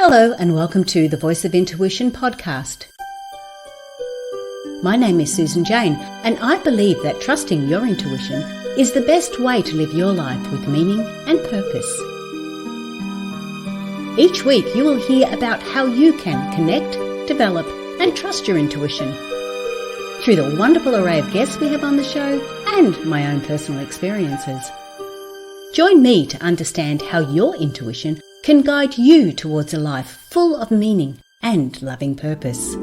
Hello and welcome to the Voice of Intuition podcast. My name is Susan Jane and I believe that trusting your intuition is the best way to live your life with meaning and purpose. Each week you will hear about how you can connect, develop and trust your intuition through the wonderful array of guests we have on the show and my own personal experiences. Join me to understand how your intuition can guide you towards a life full of meaning and loving purpose.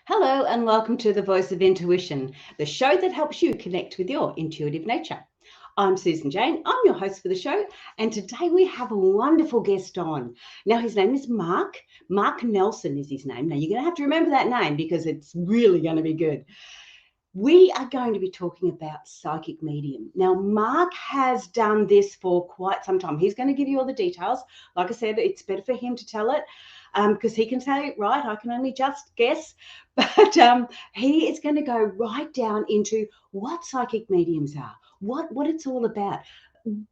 Hello and welcome to the Voice of Intuition, the show that helps you connect with your intuitive nature. I'm Susan Jane, I'm your host for the show, and today we have a wonderful guest on. Now his name is Mark Nelson is his name. Now you're going to have to remember that name because it's really going to be good. We are going to be talking about psychic medium. Now Mark has done this for quite some time. He's going to give you all the details. Like I said, it's better for him to tell it because he can say it right. I can only just guess. But he is going to go right down into what psychic mediums are, what it's all about,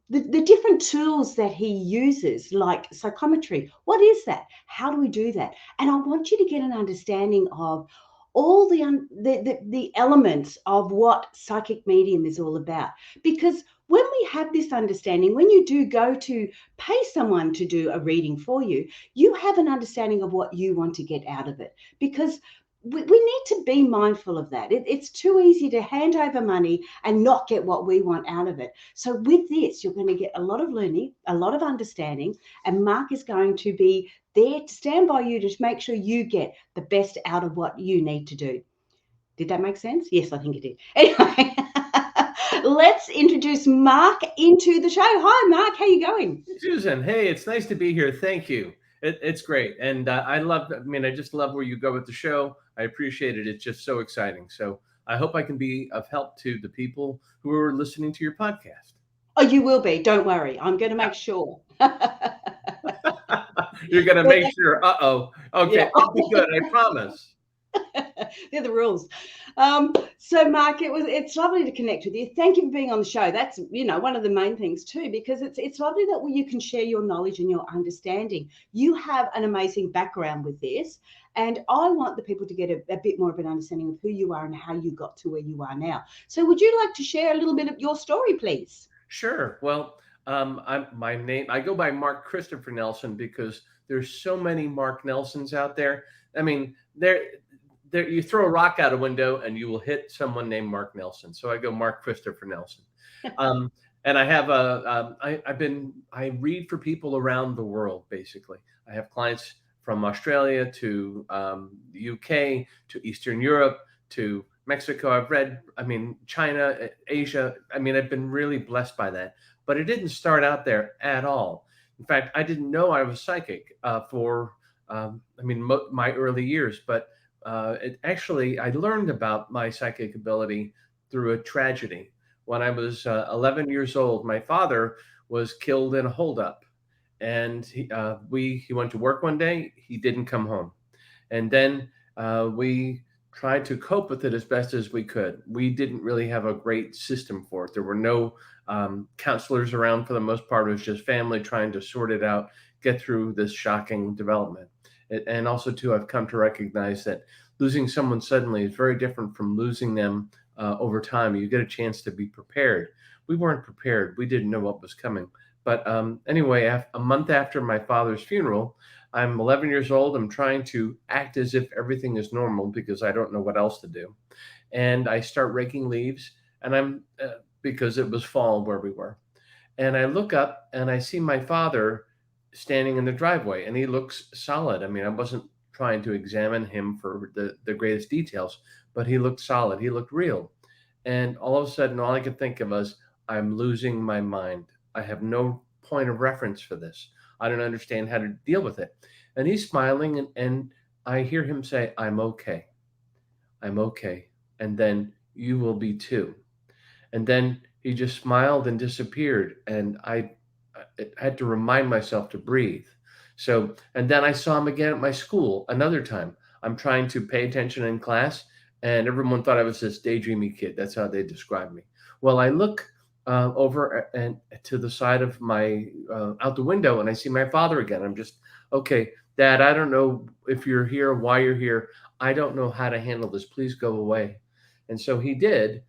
the different tools that he uses, like psychometry. What is that? How do we do that? And I want you to get an understanding of all the elements of what psychic medium is all about. Because when we have this understanding, when you do go to pay someone to do a reading for you, you have an understanding of what you want to get out of it. Because we need to be mindful of that. It's too easy to hand over money and not get what we want out of it. So with this, you're going to get a lot of learning, a lot of understanding, and Mark is going to be there to stand by you to make sure you get the best out of what you need to do. Did that make sense? Yes, I think it did. Anyway, let's introduce Mark into the show. Hi, Mark. How you going? Susan, hey, it's nice to be here. Thank you. It's great. And I just love where you go with the show. I appreciate it. It's just so exciting. So I hope I can be of help to the people who are listening to your podcast. Oh, you will be. Don't worry. I'm going to make sure. You're going to make sure. Uh-oh. Okay. Yeah. I'll be good. I promise. They're the rules. So Mark, it's lovely to connect with you. Thank you for being on the show. That's one of the main things too, because it's lovely that you can share your knowledge and your understanding. You have an amazing background with this, and I want the people to get a bit more of an understanding of who you are and how you got to where you are now. So would you like to share a little bit of your story, please? Sure. Well, I go by Mark Christopher Nelson because there's so many Mark Nelsons out there. I mean, there you throw a rock out a window and you will hit someone named Mark Nelson. So I go Mark Christopher Nelson. And I have I read for people around the world, basically. I have clients from Australia to the UK to Eastern Europe to Mexico. China, Asia. I've been really blessed by that. But it didn't start out there at all. In fact, I didn't know I was psychic for my early years, but I learned about my psychic ability through a tragedy. When I was 11 years old, my father was killed in a holdup, and he went to work one day. He didn't come home, and then we tried to cope with it as best as we could. We didn't really have a great system for it. There were no counselors around for the most part. It was just family trying to sort it out, get through this shocking development. And also, too, I've come to recognize that losing someone suddenly is very different from losing them over time. You get a chance to be prepared. We weren't prepared. We didn't know what was coming. But anyway, a month after my father's funeral, I'm 11 years old. I'm trying to act as if everything is normal because I don't know what else to do. And I start raking leaves, and because it was fall where we were. And I look up and I see my father standing in the driveway, and he looks solid. I wasn't trying to examine him for the greatest details, but he looked solid. He looked real. And all of a sudden, all I could think of was, I'm losing my mind. I have no point of reference for this. I don't understand how to deal with it. And he's smiling, and I hear him say, I'm okay. I'm okay. And then you will be too. And then he just smiled and disappeared. And I had to remind myself to breathe. So, and then I saw him again at my school another time. I'm trying to pay attention in class, and everyone thought I was this daydreamy kid. That's how they described me. Well, I look over and to the side of my out the window, and I see my father again. I'm just, okay, Dad, I don't know if you're here, why you're here. I don't know how to handle this. Please go away. And so he did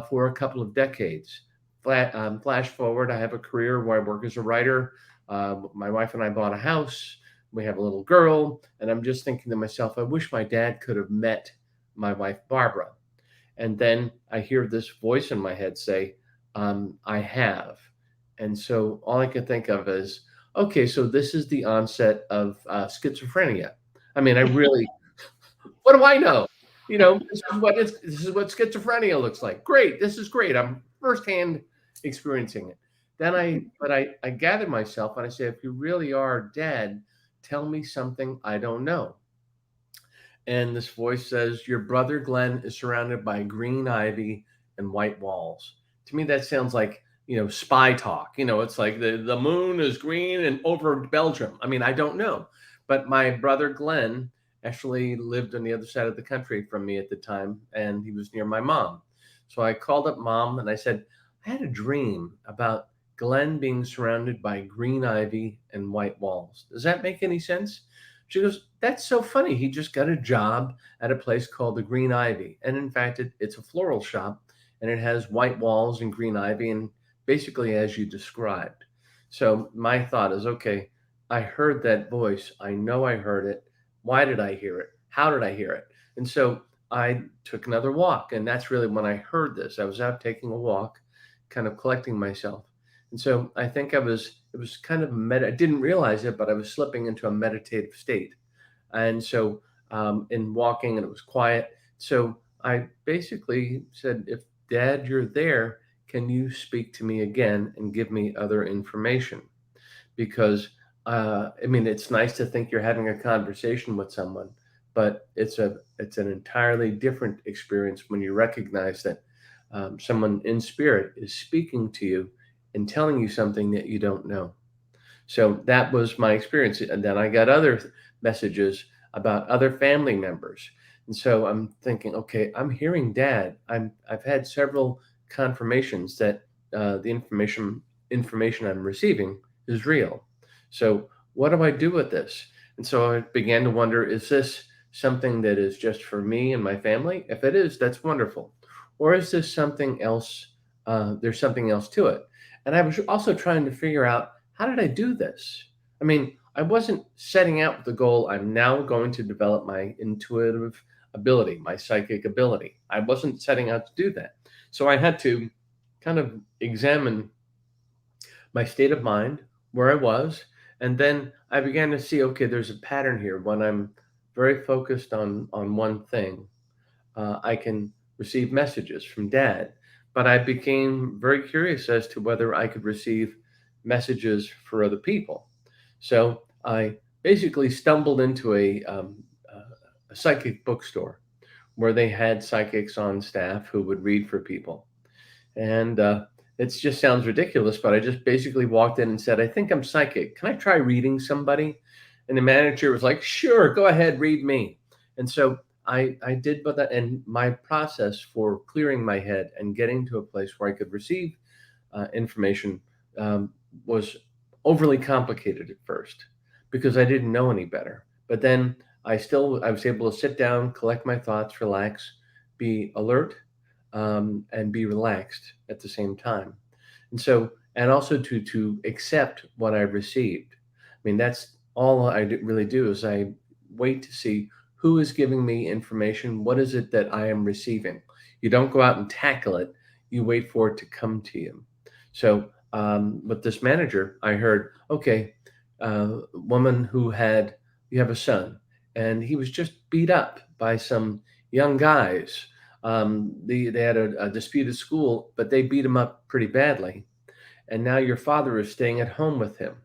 for a couple of decades. Flash forward, I have a career where I work as a writer. My wife and I bought a house. We have a little girl, and I'm just thinking to myself, I wish my dad could have met my wife, Barbara. And then I hear this voice in my head say, I have. And so all I can think of is, okay, so this is the onset of schizophrenia. I mean, I really, what do I know? This is what schizophrenia looks like. Great, this is great. I'm firsthand experiencing it. Then I gather myself and I say, if you really are dead, tell me something I don't know. And this voice says, your brother Glenn is surrounded by green ivy and white walls. To me, that sounds like, spy talk. It's like the moon is green and over Belgium. I mean, I don't know. But my brother Glenn actually lived on the other side of the country from me at the time, and he was near my mom. So I called up mom and I said, I had a dream about Glenn being surrounded by green ivy and white walls. Does that make any sense? She goes, that's so funny. He just got a job at a place called the Green Ivy. And in fact, it's a floral shop, and it has white walls and green ivy, and basically as you described. So my thought is, okay, I heard that voice. I know I heard it. Why did I hear it? How did I hear it? And so I took another walk. And that's really when I heard this. I was out taking a walk, kind of collecting myself. And so I think it was kind of I didn't realize it, but I was slipping into a meditative state. And so in walking, and it was quiet. So I basically said, if Dad, you're there, can you speak to me again and give me other information? Because I mean, it's nice to think you're having a conversation with someone, but it's an entirely different experience when you recognize that someone in spirit is speaking to you and telling you something that you don't know. So that was my experience. And then I got other messages about other family members. And so I'm thinking, okay, I'm hearing Dad. I've had several confirmations that the information I'm receiving is real. So what do I do with this? And so I began to wonder, is this something that is just for me and my family? If it is, that's wonderful. Or is this something else? There's something else to it. And I was also trying to figure out, how did I do this? I mean, I wasn't setting out with the goal, I'm now going to develop my intuitive ability, my psychic ability. I wasn't setting out to do that. So I had to kind of examine my state of mind, where I was, and then I began to see, okay, there's a pattern here. When I'm very focused on one thing, I can receive messages from Dad. But I became very curious as to whether I could receive messages for other people. So I basically stumbled into a psychic bookstore where they had psychics on staff who would read for people. And it just sounds ridiculous, but I just basically walked in and said, I think I'm psychic. Can I try reading somebody? And the manager was like, sure, go ahead, read me. And so I did, but that, and my process for clearing my head and getting to a place where I could receive information was overly complicated at first because I didn't know any better. But then I was able to sit down, collect my thoughts, relax, be alert, and be relaxed at the same time. And so, and also to accept what I received. I mean, that's all I really do is I wait to see who is giving me information. What is it that I am receiving? You don't go out and tackle it. You wait for it to come to you. So with this manager, I heard, okay, woman you have a son, and he was just beat up by some young guys. They had a dispute at school, but they beat him up pretty badly. And now your father is staying at home with him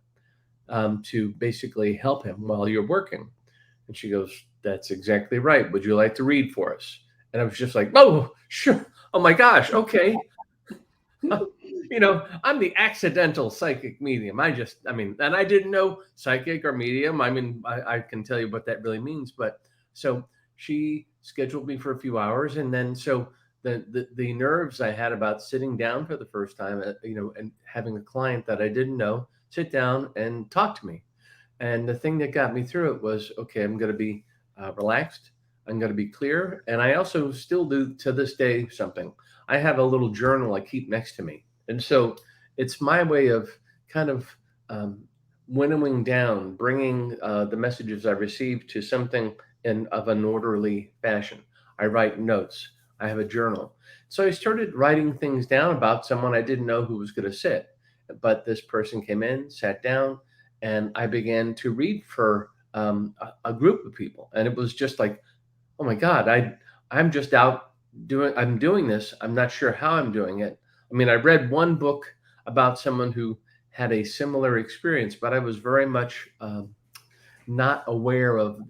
to basically help him while you're working. And she goes, that's exactly right. Would you like to read for us? And I was just like, oh, sure. Oh my gosh. Okay. I'm the accidental psychic medium. And I didn't know psychic or medium. I mean, I can tell you what that really means. But so she scheduled me for a few hours, and then so the nerves I had about sitting down for the first time, and having a client that I didn't know sit down and talk to me. And the thing that got me through it was, okay, I'm going to be relaxed. I'm going to be clear. And I also still do to this day something. I have a little journal I keep next to me. And so it's my way of kind of um, winnowing down, bringing the messages I received to something of an orderly fashion. I write notes. I have a journal. So I started writing things down about someone I didn't know who was going to sit. But this person came in, sat down, and I began to read for a group of people. And it was just like, oh my God, I'm just out I'm doing this. I'm not sure how I'm doing it. I mean, I read one book about someone who had a similar experience, but I was very much not aware of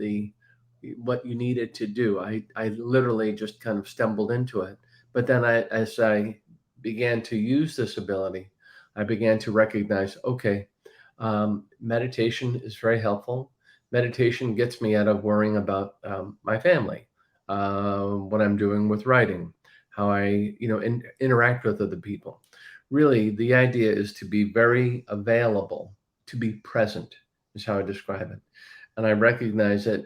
what you needed to do. I literally just kind of stumbled into it. But then as I began to use this ability, I began to recognize, okay, meditation is very helpful. Meditation gets me out of worrying about my family, what I'm doing with writing, how I, interact with other people. Really, the idea is to be very available, to be present, is how I describe it. And I recognize that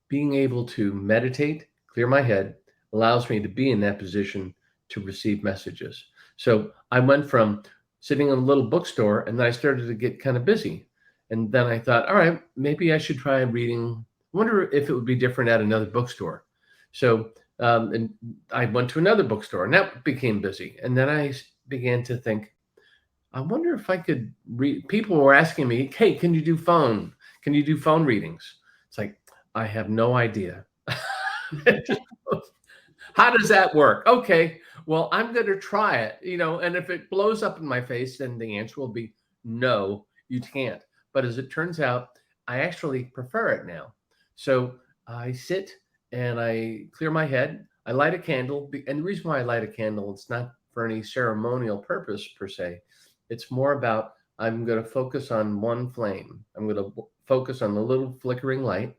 being able to meditate, clear my head, allows me to be in that position to receive messages. So I went from sitting in a little bookstore, and then I started to get kind of busy. And then I thought, all right, maybe I should try reading. I wonder if it would be different at another bookstore. So and I went to another bookstore, and that became busy. And then I began to think, I wonder if I could read. People were asking me, hey, can you do phone? Can you do phone readings? It's like, I have no idea. How does that work? Okay, well, I'm going to try it, and if it blows up in my face, then the answer will be no, you can't. But as it turns out, I actually prefer it now. So I sit and I clear my head. I light a candle. And the reason why I light a candle, it's not for any ceremonial purpose per se. It's more about I'm going to focus on one flame. I'm going to focus on the little flickering light.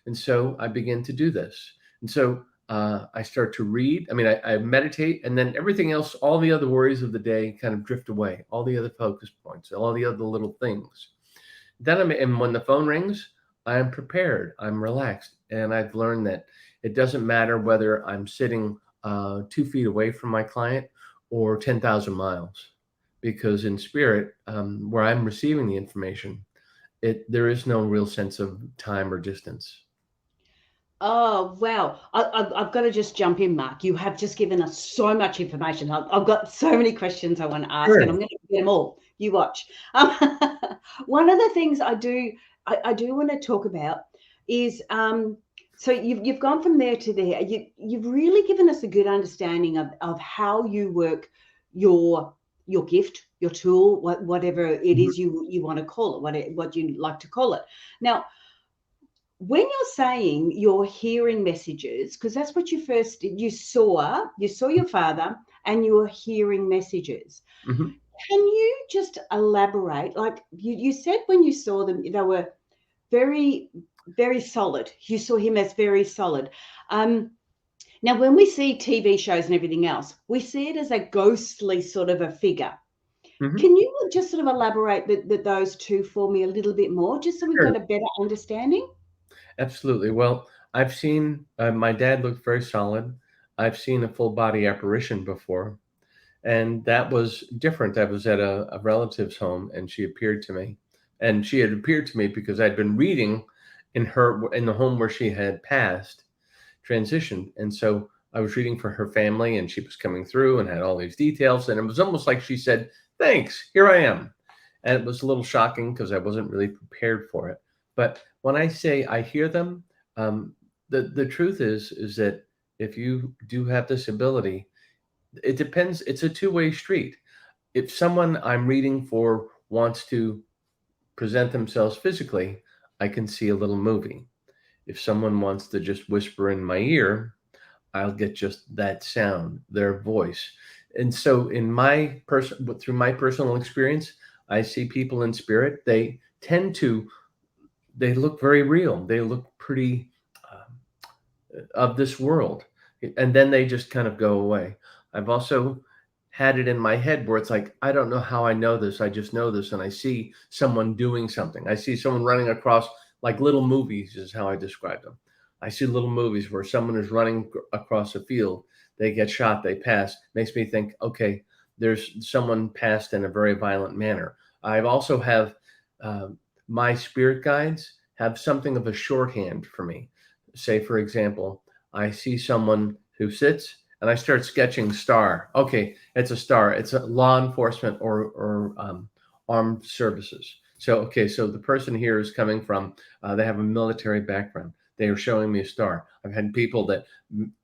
And so I begin to do this. And so I start to read. I mean, I meditate, and then everything else, all the other worries of the day kind of drift away, all the other focus points, all the other little things. And when the phone rings, I'm prepared, I'm relaxed. And I've learned that it doesn't matter whether I'm sitting 2 feet away from my client or 10,000 miles, because in spirit, where I'm receiving the information, there is no real sense of time or distance. Oh, wow. I've got to just jump in, Mark. You have just given us so much information. I've got so many questions I want to ask, Sure. and I'm going to get them all. You watch. One of the things I do want to talk about is so you've gone from there to there. You've really given us a good understanding of how you work your gift, your tool, whatever it is you want to call it, what you like to call it. Now, when you're saying you're hearing messages, because that's what you first did, you saw your father and you were hearing messages. Mm-hmm. Can you just elaborate? Like you said, when you saw them, they were very, very solid. You saw him as very solid. Now, when we see TV shows and everything else, we see it as a ghostly sort of a figure. Mm-hmm. Can you just sort of elaborate those two for me a little bit more, just so we've Sure. got a better understanding? Absolutely. Well, I've seen my dad looked very solid. I've seen a full body apparition before, and that was different. I was at a relative's home, and she appeared to me, and she had appeared to me because I'd been reading in the home where she had passed, transitioned, and so I was reading for her family, and she was coming through and had all these details, and it was almost like she said, "Thanks, here I am," and it was a little shocking because I wasn't really prepared for it. But when I say I hear them, the truth is that if you do have this ability, it depends. It's a two-way street. If someone I'm reading for wants to present themselves physically, I can see a little movie. If someone wants to just whisper in my ear, I'll get just that sound, their voice. And so through my personal experience, I see people in spirit. They look very real. They look pretty of this world, and then they just kind of go away. I've also had it in my head where it's like, I don't know how I know this. I just know this, and I see someone doing something. I see someone running across, like little movies is how I describe them. I see little movies where someone is running across a field, they get shot, they pass. Makes me think, okay, there's someone passed in a very violent manner. I've also have uh, my spirit guides have something of a shorthand for me. Say, for example, I see someone who sits and I start sketching star. Okay, it's a star. It's a law enforcement or armed services. So, okay, so the person here is coming from, they have a military background. They are showing me a star. I've had people that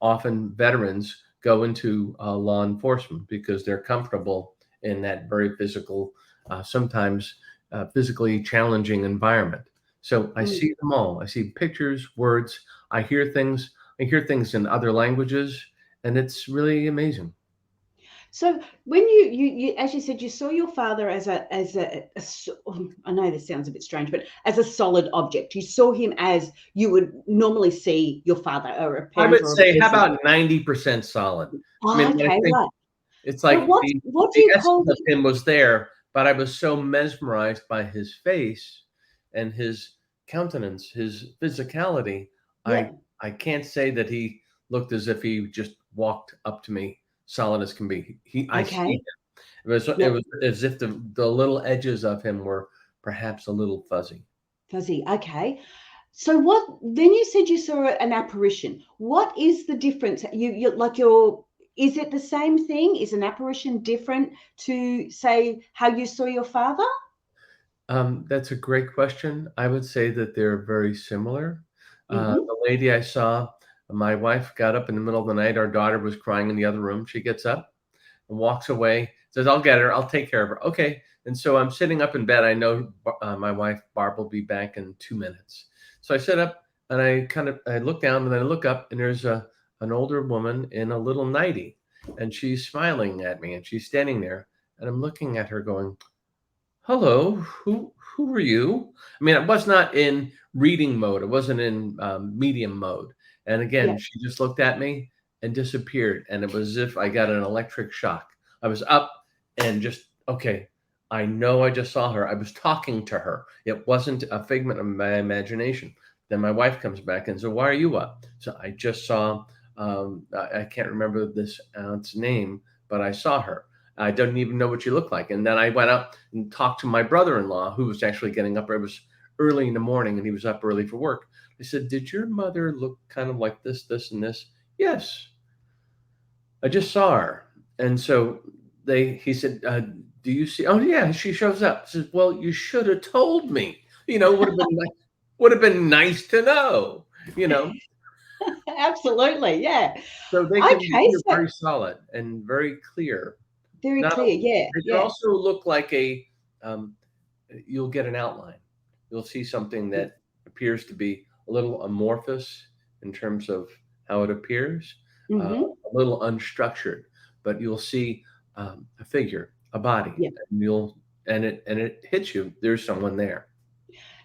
often veterans go into law enforcement because they're comfortable in that very physical, sometimes physically challenging environment. So I Mm. see them all. I see pictures, words. I hear things. I hear things in other languages, and it's really amazing. So when you as you said, you saw your father as I know this sounds a bit strange, but as a solid object. You saw him as you would normally see your father or a I parent would or a say, how person. about 90% solid? I Oh, mean, when I okay, think right. it's But like what do the you call essence of him? him was there, but I was so mesmerized by his face and his countenance, his physicality. I Yeah. I can't say that he looked as if he just walked up to me, solid as can be. I see Okay. him. It Yep. was as if the little edges of him were perhaps a little fuzzy. Fuzzy. Okay. So what then you said you saw an apparition. What is the difference? You like your is it the same thing? Is an apparition different to say how you saw your father? That's a great question. I would say that they're very similar. Mm-hmm. The lady I saw, my wife got up in the middle of the night. Our daughter was crying in the other room. She gets up and walks away, says, I'll get her. I'll take care of her. Okay. And so I'm sitting up in bed. I know my wife, Barb, will be back in 2 minutes. So I sit up and I look down and then I look up and there's an older woman in a little nightie and she's smiling at me and she's standing there and I'm looking at her going, hello, who are you? I mean, I was not in reading mode. I wasn't in medium mode. And Yeah. again, she just looked at me and disappeared. And it was as if I got an electric shock. I was up and just, okay, I know I just saw her. I was talking to her. It wasn't a figment of my imagination. Then my wife comes back and said, why are you up? So I just saw, I can't remember this aunt's name, but I saw her. I didn't even know what she looked like. And then I went up and talked to my brother-in-law, who was actually getting up. It was early in the morning, and he was up early for work. I said, "Did your mother look kind of like this, and this?" Yes, I just saw her. And so he said, "Do you see?" Oh yeah, she shows up. I says, "Well, you should have told me. Would have been nice to know. You know." Absolutely. Yeah. So they can Okay. be So very solid and very clear. very Not clear. Yeah. They can Yeah. also look like um, you'll get an outline. You'll see something that appears to be a little amorphous in terms of how it appears, Mm-hmm. a little unstructured, but you'll see a figure, a body, Yeah. and it hits you. There's someone there.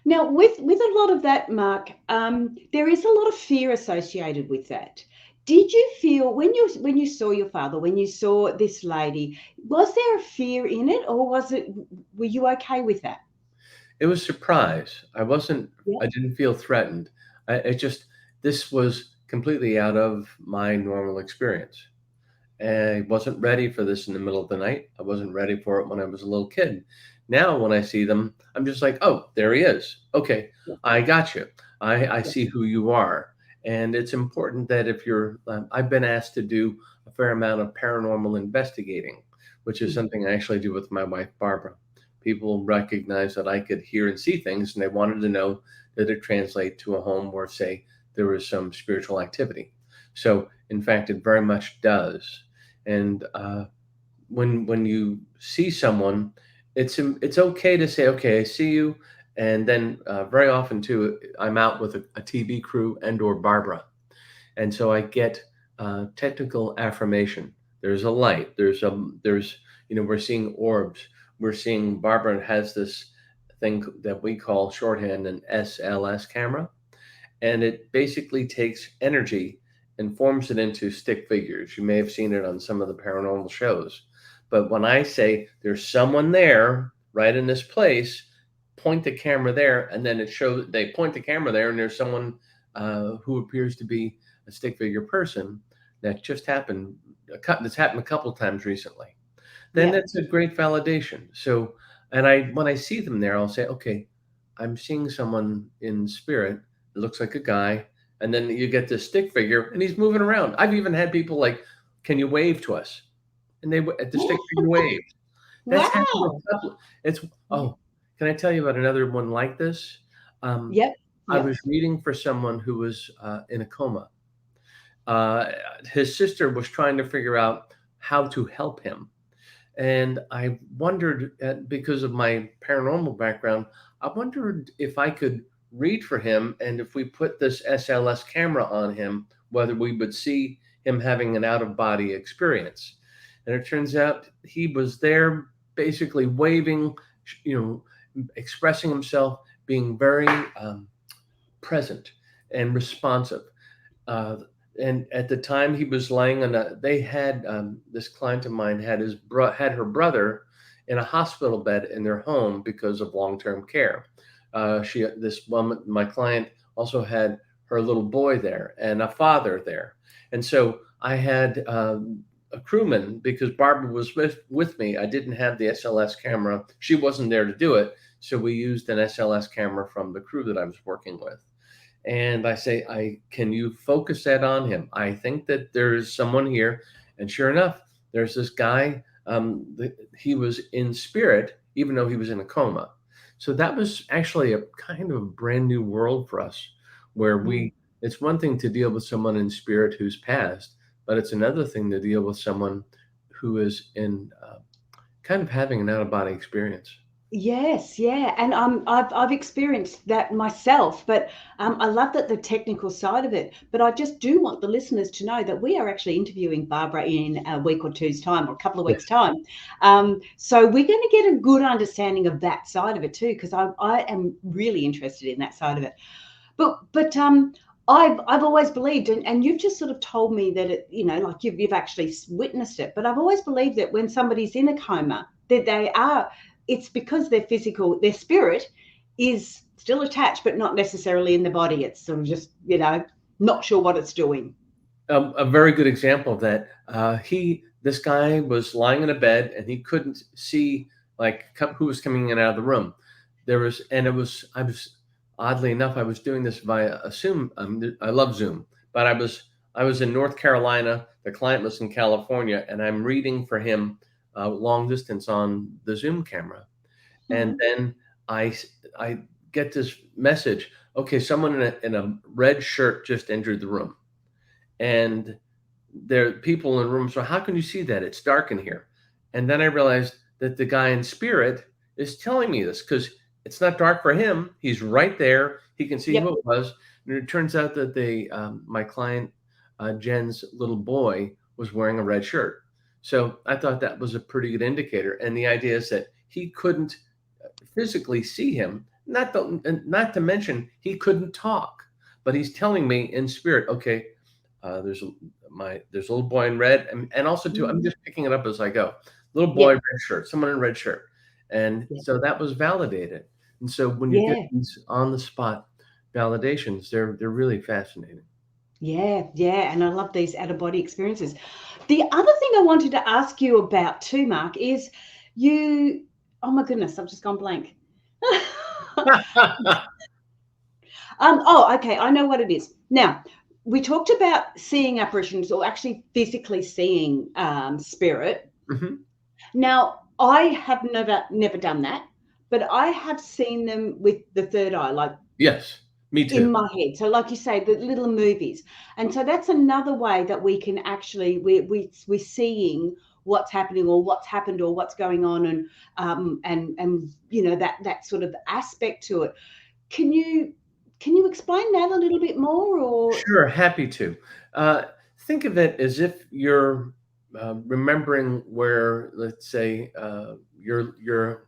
Now, with a lot of that, Mark, there is a lot of fear associated with that. Did you feel when you saw your father, when you saw this lady, was there a fear in it, or were you okay with that? It was surprise. Yeah. I didn't feel threatened. It just, this was completely out of my normal experience. I wasn't ready for this in the middle of the night. I wasn't ready for it when I was a little kid. Now, when I see them, I'm just like, oh, there he is. Okay, Yeah. I got you. I Yeah. see who you are. And it's important that if I've been asked to do a fair amount of paranormal investigating, which is Mm. something I actually do with my wife, Barbara. People recognize that I could hear and see things, and they wanted to know, did it translate to a home where, say, there was some spiritual activity? So, in fact, it very much does. And when you see someone, it's okay to say, okay, I see you. And then very often too, I'm out with a TV crew and or Barbara, and so I get technical affirmation. There's a light. There's we're seeing orbs. We're seeing Barbara has this thing that we call shorthand an SLS camera, and it basically takes energy and forms it into stick figures. You may have seen it on some of the paranormal shows. But when I say there's someone there right in this place, point the camera there, and then it shows they point the camera there, and there's someone who appears to be a stick figure person. That just happened. That's happened a couple of times recently. Then Yeah. that's a great validation. So, and I when I see them there, I'll say, okay, I'm seeing someone in spirit. It looks like a guy, and then you get this stick figure, and he's moving around. I've even had people like, "Can you wave to us?" And they the stick figure waved. That's happened Wow. a couple. It's Yeah. oh, can I tell you about another one like this? Um, Yep. I Yep. was reading for someone who was in a coma. Uh, his sister was trying to figure out how to help him. And I wondered, because of my paranormal background, I wondered if I could read for him and if we put this SLS camera on him, whether we would see him having an out of body experience. And it turns out he was there basically waving, you expressing himself, being very present and responsive. Uh, and at the time he was laying on they had this client of mine had her brother in a hospital bed in their home because of long-term care. This woman, my client, also had her little boy there and a father there, and so I had a crewman because Barbara was with me. I didn't have the SLS camera; she wasn't there to do it, so we used an SLS camera from the crew that I was working with. And I say, can you focus that on him? I think that there is someone here. And sure enough, there's this guy. He was in spirit, even though he was in a coma. So that was actually a kind of brand new world for us, where Mm. it's one thing to deal with someone in spirit who's passed, but it's another thing to deal with someone who is in kind of having an out of body experience. Yes, yeah, and I've experienced that myself, but I love that the technical side of it. But I just do want the listeners to know that we are actually interviewing Barbara in a week or two's time, or a couple of weeks' time. So we're going to get a good understanding of that side of it too, because I am really interested in that side of it. But I've always believed, and you've just sort of told me that it, like you've actually witnessed it. But I've always believed that when somebody's in a coma, that it's because their spirit is still attached, but not necessarily in the body. It's sort of just, not sure what it's doing. A very good example of that. This guy was lying in a bed and he couldn't see like who was coming in and out of the room. I was oddly enough, I was doing this via a Zoom. I love Zoom, but I was in North Carolina. The client was in California, and I'm reading for him long distance on the Zoom camera. And Mhm. then I I get this message. Okay, someone in a red shirt just entered the room, and there are people in the room. So how can you see that? It's dark in here. And then I realized that the guy in spirit is telling me this because it's not dark for him. He's right there. He can see Yep. who it was. And it turns out that my client Jen's little boy was wearing a red shirt. So I thought that was a pretty good indicator. And the idea is that he couldn't physically see him. Not to mention he couldn't talk, but he's telling me in spirit, okay, there's there's a little boy in red, and also too, I'm Mhm. just picking it up as I go. Little boy, Yep. red shirt, someone in red shirt, and Yep. so that was validated. And so when you get Yeah. these on the spot validations, they're really fascinating. Yeah. Yeah. And I love these out of body experiences. The other thing I wanted to ask you about too, Mark, is you. Oh my goodness, I've just gone blank. Oh, okay, I know what it is. Now, we talked about seeing apparitions or actually physically seeing spirit. Mhm. Now, I have never done that, but I have seen them with the third eye, like Yes, me in too. my head. So, like you say, the little movies, and so that's another way that we can actually we're seeing what's happening or what's happened or what's going on, and that sort of aspect to it. Can you explain that a little bit more, or Sure, happy to. Uh, think of it as if you're remembering where, let's say, your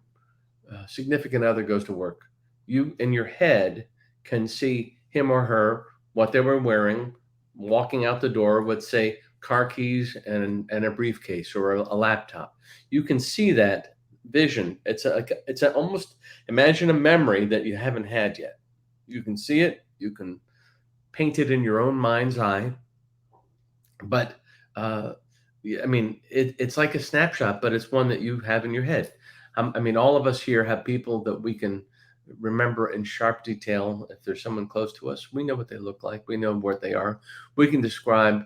significant other goes to work. You in your head can see him or her, what they were wearing, walking out the door with, say, car keys and a briefcase or a laptop. You can see that vision. It's a almost, imagine a memory that you haven't had yet. You can see it. You can paint it in your own mind's eye. But uh, yeah, I mean, it's like a snapshot, but it's one that you have in your head. I mean, all of us here have people that we can remember in sharp detail. If there's someone close to us, we know what they look like. We know where they are. We can describe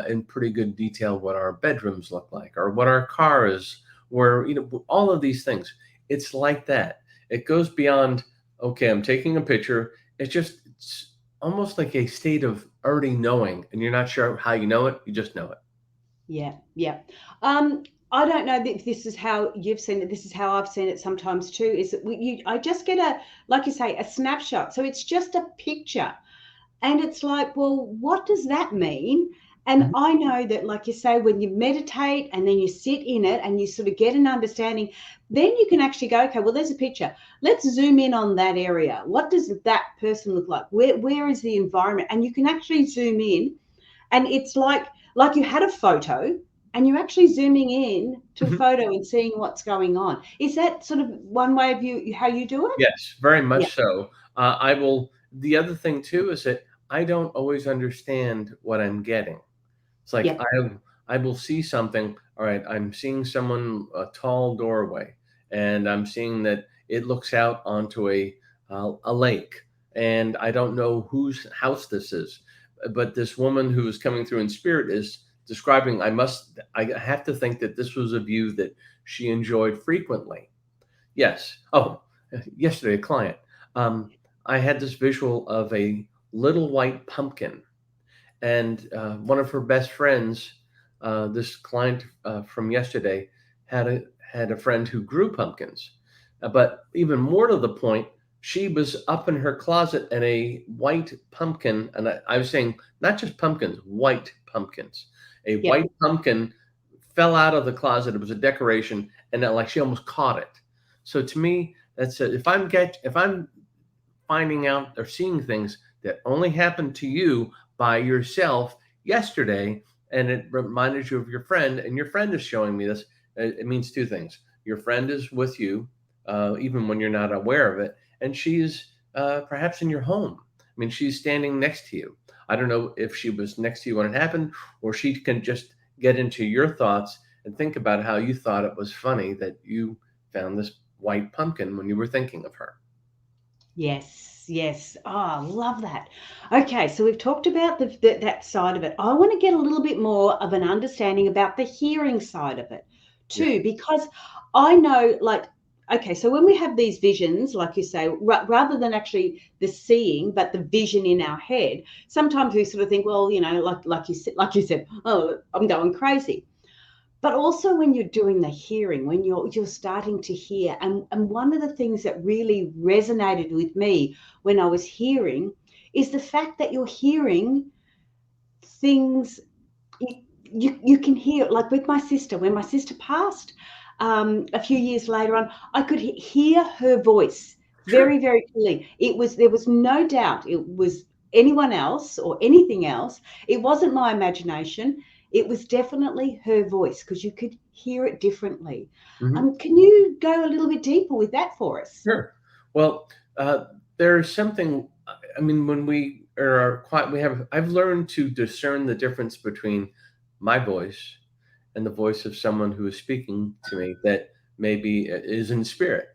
in pretty good detail what our bedrooms look like or what our car is, or, all of these things. It's like that. It goes beyond, okay, I'm taking a picture. It's almost like a state of already knowing, and you're not sure how you know it. You just know it. Yeah, yeah. I don't know if this is how you've seen it. This is how I've seen it sometimes too. Is that I just get like you say, a snapshot. So it's just a picture, and it's like, well, what does that mean? And Mhm. I know that, like you say, when you meditate and then you sit in it and you sort of get an understanding, then you can actually go, okay, well, there's a picture. Let's zoom in on that area. What does that person look like? Where is the environment? And you can actually zoom in, and it's like you had a photo and you're actually zooming in to a Mhm. photo and seeing what's going on. Is that sort of one way of you how you do it? Yes, very Yeah, much so. I will. The other thing too is that I don't always understand what I'm getting. It's like yeah, I will see something. All right, I'm seeing someone, a tall doorway, and I'm seeing that it looks out onto a lake, and I don't know whose house this is, but this woman who is coming through in spirit is describing. I have to think that this was a view that she enjoyed frequently. Yes. Oh, yesterday, a client. Um, I had this visual of a little white pumpkin, and one of her best friends, this client from yesterday, had a had a friend who grew pumpkins. But even more to the point, she was up in her closet and a white pumpkin, and I was saying not just pumpkins, white pumpkins. A yeah. white pumpkin fell out of the closet. It was a decoration, and that, like, she almost caught it. So to me, that's a, if I'm finding out or seeing things that only happened to you by yourself yesterday, and it reminded you of your friend, and your friend is showing me this, it means two things. Your friend is with you, even when you're not aware of it, and she's perhaps in your home. I mean, she's standing next to you. I don't know if she was next to you when it happened, or she can just get into your thoughts and think about how you thought it was funny that you found this white pumpkin when you were thinking of her. Yes, yes. Oh, I love that. Okay, so we've talked about that side of it. I want to get a little bit more of an understanding about the hearing side of it Yeah. too, because I know, like, okay, so when we have these visions, like you say, rather than actually the seeing, but the vision in our head, sometimes we sort of think, well, like you said, oh, I'm going crazy. But also when you're doing the hearing, when you're starting to hear, and one of the things that really resonated with me when I was hearing is the fact that you're hearing things. You can hear, like with my sister, when my sister passed, a few years later on, I could hear her voice Sure. very, very clearly. There was no doubt it was anyone else or anything else. It wasn't my imagination. It was definitely her voice because you could hear it differently. Mhm. Can you go a little bit deeper with that for us? Sure. Well, there's something. I mean, when we are quiet, I've learned to discern the difference between my voice and the voice of someone who is speaking to me that maybe is in spirit.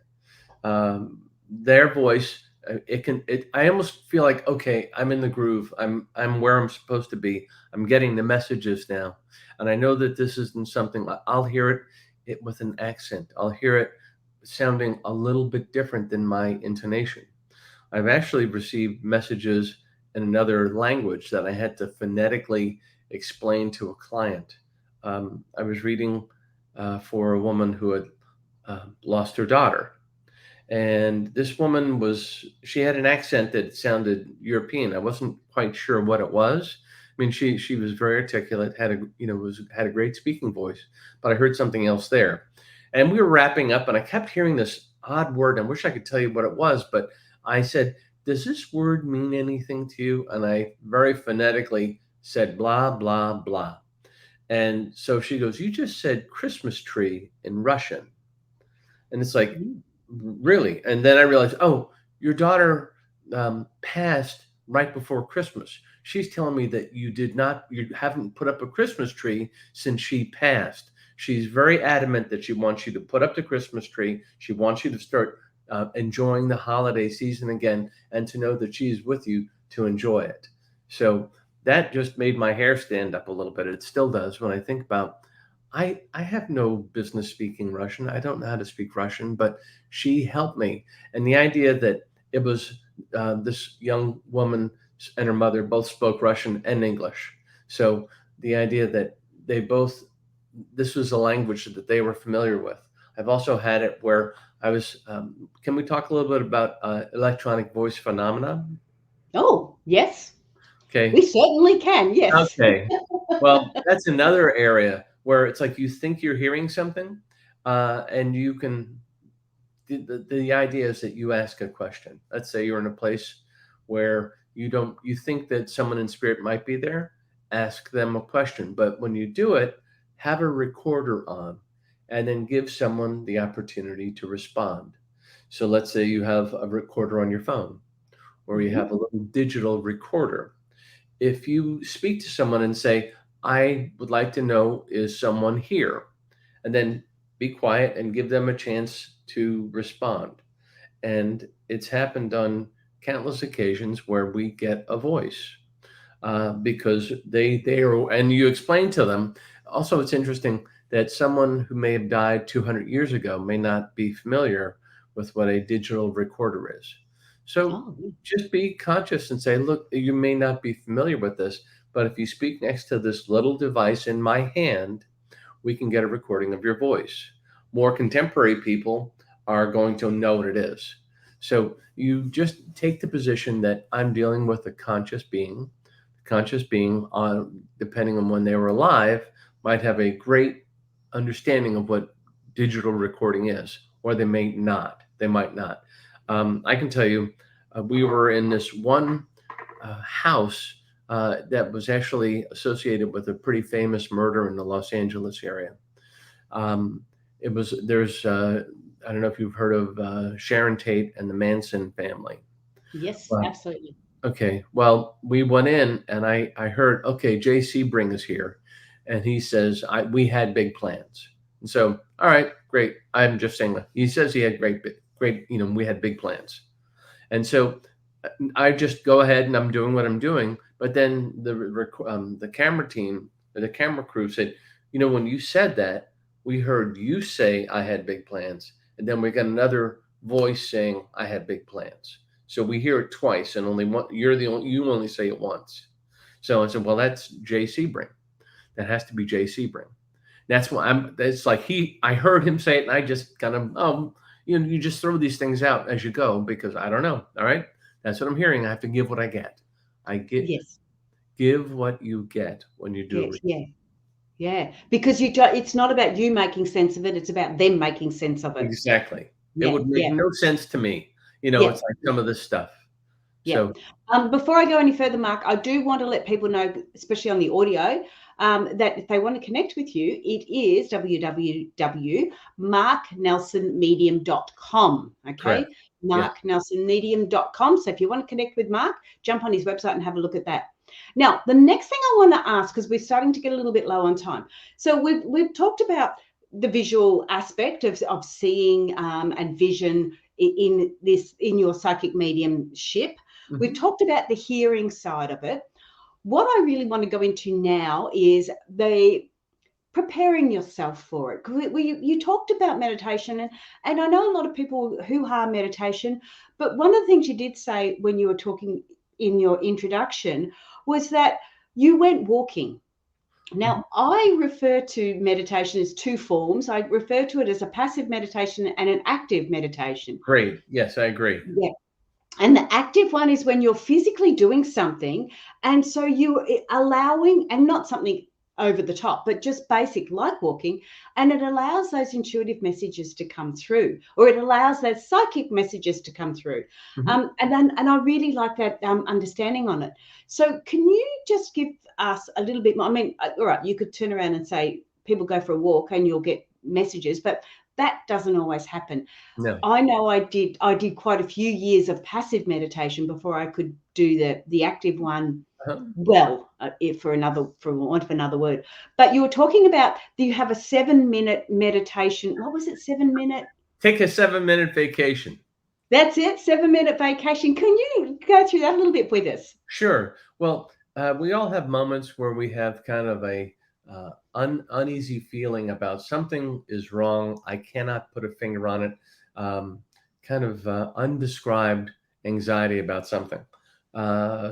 Their voice, it can. I almost feel like, okay, I'm in the groove. I'm where I'm supposed to be. I'm getting the messages now, and I know that this isn't something. I'll hear it with an accent. I'll hear it sounding a little bit different than my intonation. I've actually received messages in another language that I had to phonetically explain to a client. I was reading for a woman who had lost her daughter, and this woman she had an accent that sounded European. I wasn't quite sure what it was. I mean, she was very articulate, had a great speaking voice, but I heard something else there. And we were wrapping up, and I kept hearing this odd word. I wish I could tell you what it was, but I said, does this word mean anything to you? And I very phonetically said, blah, blah, blah. And so she goes, you just said Christmas tree in Russian. And it's like, Mm. really? And then I realized, oh, your daughter passed right before Christmas. She's telling me that you haven't put up a Christmas tree since she passed. She's very adamant that she wants you to put up the Christmas tree. She wants you to start enjoying the holiday season again, and to know that she's with you to enjoy it. So that just made my hair stand up a little bit. It still does when I think about, I have no business speaking Russian. I don't know how to speak Russian, but she helped me. And the idea that it was this young woman and her mother both spoke Russian and English. So the idea that this was a language that they were familiar with. I've also had it where I was, can we talk a little bit about electronic voice phenomena? Oh, yes. Okay. We certainly can, yes. Okay. Well, that's another area where it's like you think you're hearing something, and you can. The idea is that you ask a question. Let's say you're in a place where you think that someone in spirit might be there. Ask them a question, but when you do it, have a recorder on, and then give someone the opportunity to respond. So let's say you have a recorder on your phone, or you have a little digital recorder. If you speak to someone and say, I would like to know, is someone here? And then be quiet and give them a chance to respond. And it's happened on countless occasions where we get a voice because they are, and you explain to them. Also, it's interesting that someone who may have died 200 years ago may not be familiar with what a digital recorder is. So just be conscious and say, look, you may not be familiar with this, but if you speak next to this little device in my hand, we can get a recording of your voice. More contemporary people are going to know what it is. So you just take the position that I'm dealing with a conscious being. Conscious being, depending on when they were alive, might have a great understanding of what digital recording is, or they may not. They might not. I can tell you, we were in this one house that was actually associated with a pretty famous murder in the Los Angeles area. There's I don't know if you've heard of Sharon Tate and the Manson family. Yes, But, absolutely. okay, well, we went in and I heard, okay, J.C. Bring is here, and he says we had big plans. And so, all right, great. I'm just saying that he says he had great, we had big plans. And so I just go ahead and I'm doing what I'm doing. But then the camera team, or the camera crew said, when you said that, we heard you say I had big plans. And then we got another voice saying I had big plans. So we hear it twice, and only one, you only say it once. So I said, well, that's J.C. Bring. That has to be J.C. Bring. That's why it's like I heard him say it, and I just kind of, you just throw these things out as you go, because I don't know. All right. That's what I'm hearing. I have to give what I get. Give what you get when you do it. Yeah. Because it's not about you making sense of it. It's about them making sense of it. Exactly. It would make no sense to me. It's like some of this stuff. Yeah. So, before I go any further, Mark, I do want to let people know, especially on the audio, that if they want to connect with you, it is www.marknelsonmedium.com. Okay. Correct. marknelsonmedium.com. So if you want to connect with Mark, jump on his website and have a look at that. Now, the next thing I want to ask, because we're starting to get a little bit low on time. So we've talked about the visual aspect of seeing and vision in your psychic mediumship. Mm-hmm. We've talked about the hearing side of it. What I really want to go into now is the preparing yourself for it. You talked about meditation, and I know a lot of people hoo-ha meditation, but one of the things you did say when you were talking in your introduction was that you went walking. Now, I refer to meditation as two forms. I refer to it as a passive meditation and an active meditation. Great. Yes, I agree. Yeah. And the active one is when you're physically doing something, and so you're allowing, and not something over the top, but just basic like walking, and it allows those intuitive messages to come through, or it allows those psychic messages to come through. Mhm. And I really like that understanding on it. So can you just give us a little bit more? I mean, all right, you could turn around and say people go for a walk and you'll get messages, but that doesn't always happen. No. I know I did quite a few years of passive meditation before I could do the active one Uh-huh. well, for want of another word. But you were talking about you have a 7-minute meditation. What was it? 7-minute? Take a 7-minute vacation. That's it. 7-minute vacation. Can you go through that a little bit with us? Sure. Well, we all have moments where we have kind of a uneasy feeling about something is wrong. I cannot put a finger on it. Kind of undescribed anxiety about something.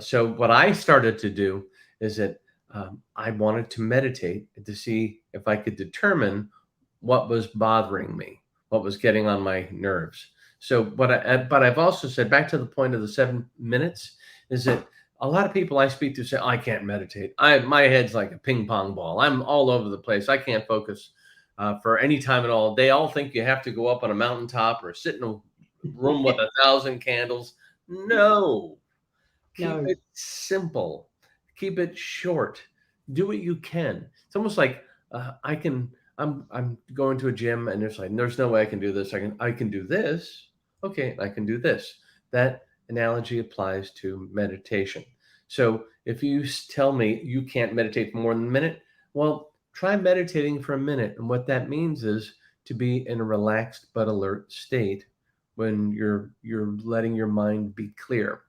So what I started to do is that I wanted to meditate to see if I could determine what was bothering me, what was getting on my nerves. So, but I've also said, back to the point of the 7 minutes, is that a lot of people I speak to say, I can't meditate. My head's like a ping pong ball. I'm all over the place. I can't focus for any time at all. They all think you have to go up on a mountaintop or sit in a room with 1,000 candles. No, keep No. it simple. Keep it short. Do what you can. It's almost like I'm going to a gym and there's no way I can do this. I can do this. Okay, I can do this. That analogy applies to meditation. So if you tell me you can't meditate for more than a minute, well, try meditating for a minute. And what that means is to be in a relaxed but alert state when you're letting your mind be clear.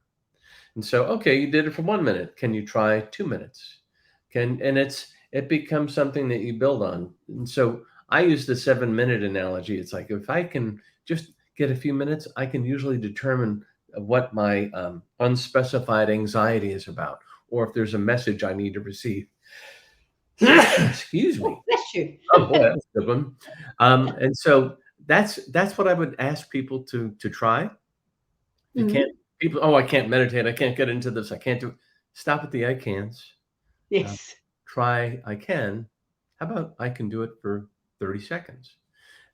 And so, okay, you did it for 1 minute. Can you try 2 minutes? It becomes something that you build on. And so I use the 7-minute analogy. It's like if I can just get a few minutes, I can usually determine what my unspecified anxiety is about, or if there's a message I need to receive. Excuse me. Oh, bless you. Oh boy, that's a good one. And so that's what I would ask people to try. If you can't, Mhm. people, oh, I can't meditate. I can't get into this. I can't do. Stop at the I can'ts. Uh, Yes. try I can. How about I can do it for 30 seconds?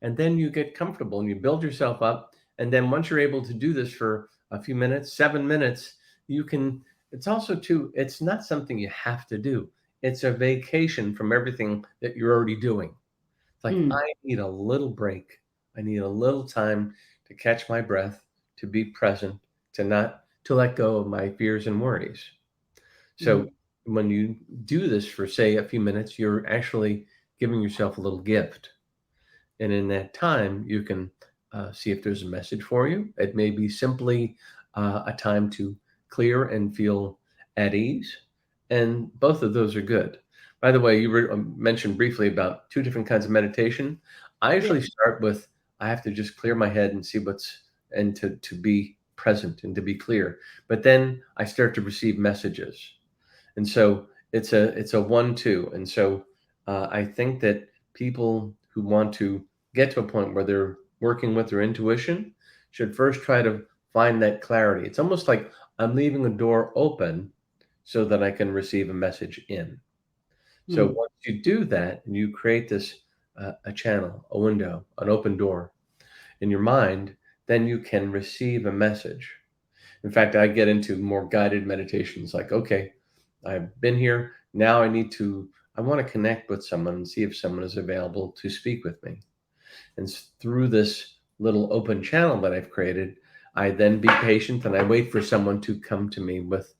And then you get comfortable and you build yourself up. And then once you're able to do this for a few minutes, 7 minutes, you can, it's also too, it's not something you have to do. It's a vacation from everything that you're already doing. It's like, Mm. I need a little break. I need a little time to catch my breath, to be present, to let go of my fears and worries. So Mm. when you do this for, say, a few minutes, you're actually giving yourself a little gift. And in that time, you can see if there's a message for you. It may be simply a time to clear and feel at ease. And both of those are good. By the way, you mentioned briefly about two different kinds of meditation. I Yeah. usually start with, I have to just clear my head and see and to be present and to be clear. But then I start to receive messages. And so it's a 1-2. And so I think that people who want to get to a point where they're working with their intuition should first try to find that clarity. It's almost like I'm leaving a door open so that I can receive a message in. So Mm. once you do that and you create this a channel, a window, an open door in your mind, then you can receive a message. In fact, I get into more guided meditations like, okay, I've been here. Now I want to connect with someone and see if someone is available to speak with me. And through this little open channel that I've created, I then be patient and I wait for someone to come to me with,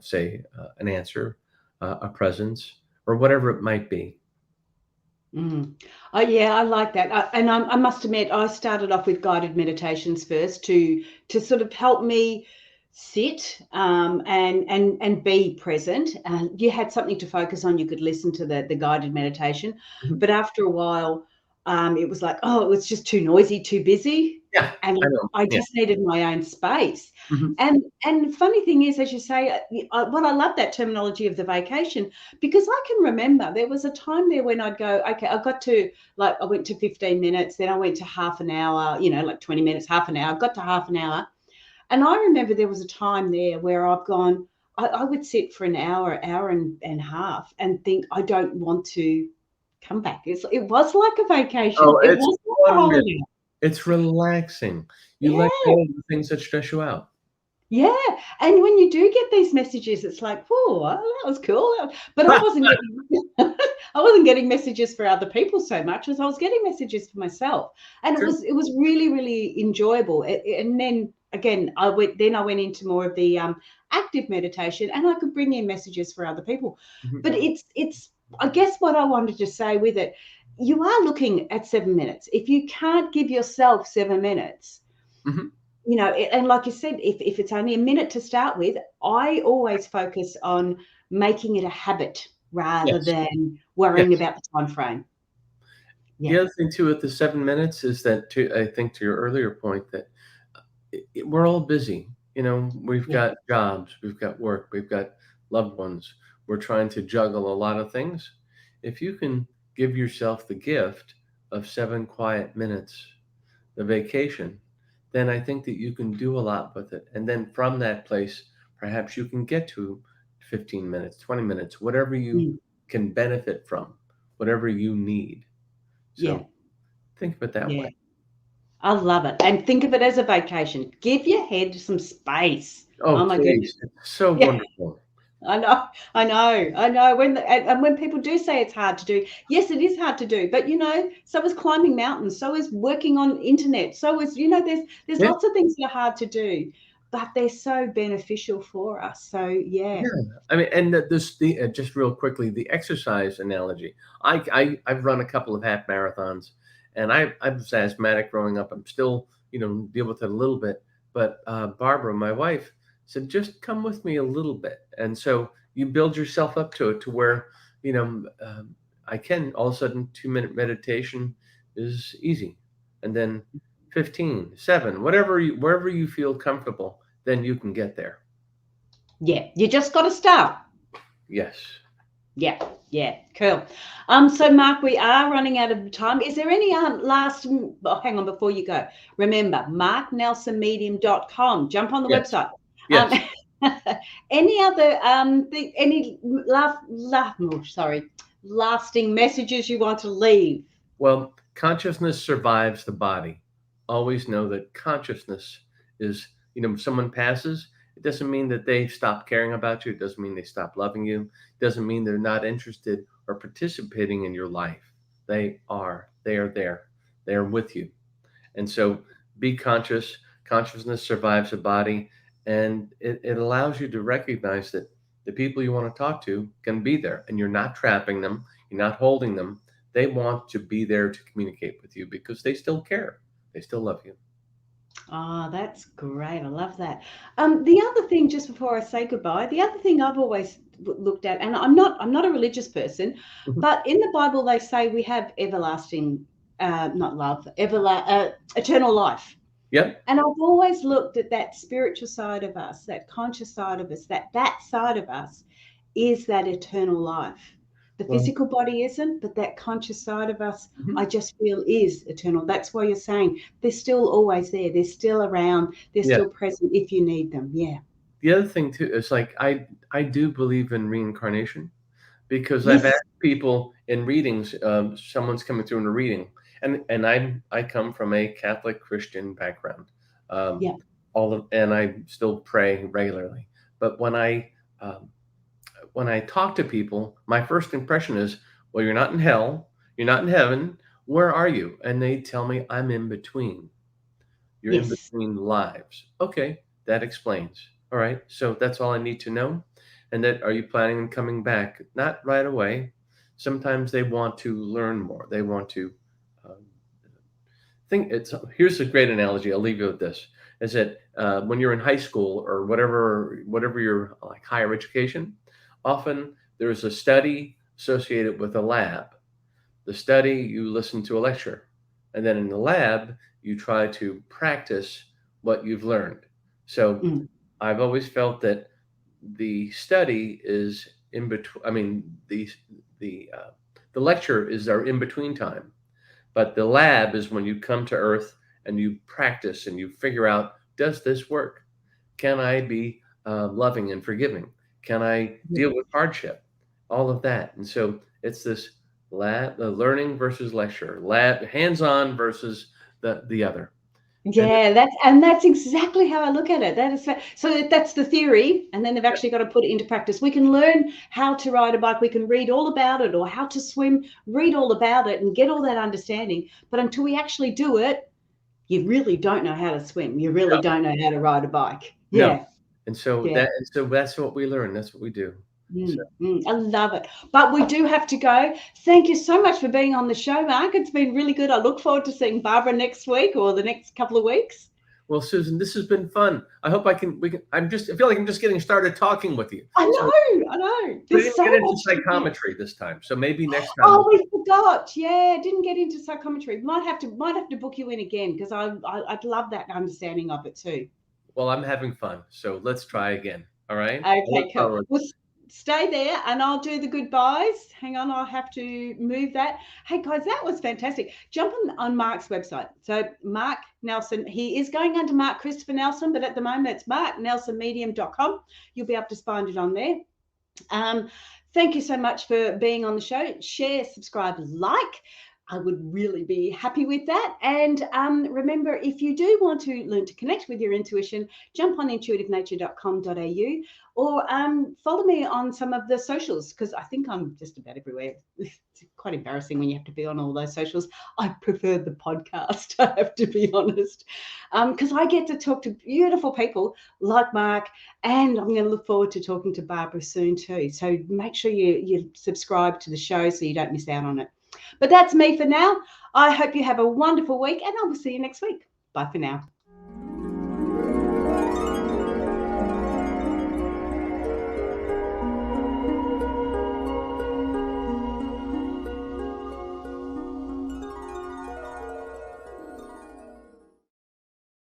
say, an answer, a presence, or whatever it might be. Mm. Oh, yeah, I like that. I must admit, I started off with guided meditations first to sort of help me sit and be present. You had something to focus on. You could listen to the guided meditation, Mhm. but after a while, it was like, oh, it was just too noisy, too busy, Yeah, and I know. I Yeah. just needed my own space. Mhm. And the funny thing is, as you say, what I love that terminology of the vacation, because I can remember there was a time there when I'd go, okay, I went to 15 minutes, then I went to half an hour, like 20 minutes, half an hour, got to half an hour. And I remember there was a time there where I've gone, I would sit for an hour and a half and think, I don't want to come back. It was like a vacation. Oh, It it's was like a wonderful. holiday. It's relaxing. You let Yeah. go of the things that stress you out. Yeah, and when you do get these messages, it's like, oh, well, that was cool. But I wasn't getting, I wasn't getting messages for other people so much as I was getting messages for myself, and Sure. it was really really enjoyable. And then again, I went into more of the active meditation, and I could bring in messages for other people. Mhm. But it's I guess what I wanted to say with it, you are looking at 7 minutes. If you can't give yourself 7 minutes, Mhm. and like you said, if it's only a minute to start with, I always focus on making it a habit rather Yes. than worrying Yes. about the time frame. The Yeah. other thing too with the 7 minutes is that I think to your earlier point that we're all busy. We've Yeah. got jobs, we've got work, we've got loved ones. We're trying to juggle a lot of things. If you can give yourself the gift of 7 quiet minutes, the vacation, then I think that you can do a lot with it. And then from that place, perhaps you can get to 15 minutes, 20 minutes, whatever you Mm. can benefit from, whatever you need. Yeah. So think of it that way. Yeah. I love it. And think of it as a vacation. Give your head some space. Oh, Oh my please. goodness. It's so Yeah. wonderful. I know. And when people do say it's hard to do, yes, it is hard to do. But so is climbing mountains, so is working on internet, so is there's Yeah. lots of things that are hard to do, but they're so beneficial for us. So yeah, Yeah. I mean, and just real quickly, the exercise analogy. I've run a couple of half marathons, and I was asthmatic growing up. I'm still, deal with it a little bit. But Barbara, my wife, said, just come with me a little bit. And so you build yourself up to it to where, you know, um, I can all of a sudden 2 minute meditation is easy. And then 15, 7, wherever you feel comfortable, then you can get there. yeah, you just got to start. Yes. Yeah, yeah, cool. So Mark, we are running out of time. Is there any last? Oh, hang on, before you go, remember marknelsonmedium.com. Jump on the Yes. website. Um, Yes. any other any lasting messages you want to leave? Well, consciousness survives the body. Always know that consciousness is, if someone passes, it doesn't mean that they stop caring about you. It doesn't mean they stop loving you. It doesn't mean they're not interested or participating in your life. They are. They are there. They are with you. And so be conscious. Consciousness survives the body. And it allows you to recognize that the people you want to talk to can be there and you're not trapping them, you're not holding them. They want to be there to communicate with you because they still care. They still love you. Oh, that's great. I love that. The other thing, just before I say goodbye, the other thing I've always looked at, and I'm not a religious person, Mhm. but in the Bible they say we have everlasting, not love, eternal life. Yep. And I've always looked at that spiritual side of us, that conscious side of us, that side of us is that eternal life. The Well, physical body isn't, but that conscious side of us, mhm. I just feel is eternal. That's why you're saying they're still always there. They're still around. They're Yeah. still present if you need them. Yeah. The other thing too is like I do believe in reincarnation. Because I've Yes. asked people in readings, someone's coming through in a reading, and I come from a Catholic Christian background, um, Yeah. and I still pray regularly. But um, when I talk to people, my first impression is, well, you're not in hell, you're not in heaven. Where are you? And they tell me I'm in between. You're in Yes. between lives. Okay, that explains. All right, so that's all I need to know. And that are you planning on coming back? Not right away. Sometimes they want to learn more. They want to um, think. Here's a great analogy. I'll leave you with this: is that when you're in high school or whatever your like higher education, often there's a study associated with a lab. The study, you listen to a lecture. And then in the lab, you try to practice what you've learned. So Mm, I've always felt that the study is in between. I mean, the lecture is our in between time, but the lab is when you come to Earth and you practice and you figure out, does this work? Can I be loving and forgiving? Can I deal with hardship? All of that. And so it's this learning versus lecture, hands-on versus the other. Yeah, that's exactly how I look at it. That is so that's the theory, and then they've actually got to put it into practice. We can learn how to ride a bike, we can read all about it, or how to swim, read all about it, and get all that understanding. But until we actually do it, you really don't know how to swim. You really don't know how to ride a bike. No. Yeah. And so Yeah. that's what we learn. That's what we do. I love it. But we do have to go. Thank you so much for being on the show, Mark. It's been really good. I look forward to seeing Barbara next week or the next couple of weeks. Well, Susan, this has been fun. I hope I feel like I'm just getting started talking with you. I know. We didn't get into psychometry this time, so maybe next time. Oh, we forgot. Yeah, didn't get into psychometry. Might have to book you in again, because I'd love that understanding of it too. Well, I'm having fun, so let's try again. All right. Okay, cool. Well, stay there and I'll do the goodbyes. Hang on, I'll have to move that. Hey guys, that was fantastic. Jump on Mark's website. So Mark Nelson, he is going under Mark Christopher Nelson, but at the moment it's marknelsonmedium.com. You'll be able to find it on there. Thank you so much for being on the show. Share, subscribe, like. I would really be happy with that. And remember, if you do want to learn to connect with your intuition, jump on intuitivenature.com.au or follow me on some of the socials, because I think I'm just about everywhere. It's quite embarrassing when you have to be on all those socials. I prefer the podcast, I have to be honest, because I get to talk to beautiful people like Mark, and I'm going to look forward to talking to Barbara soon too. So make sure you subscribe to the show so you don't miss out on it. But that's me for now. I hope you have a wonderful week, and I will see you next week. Bye for now.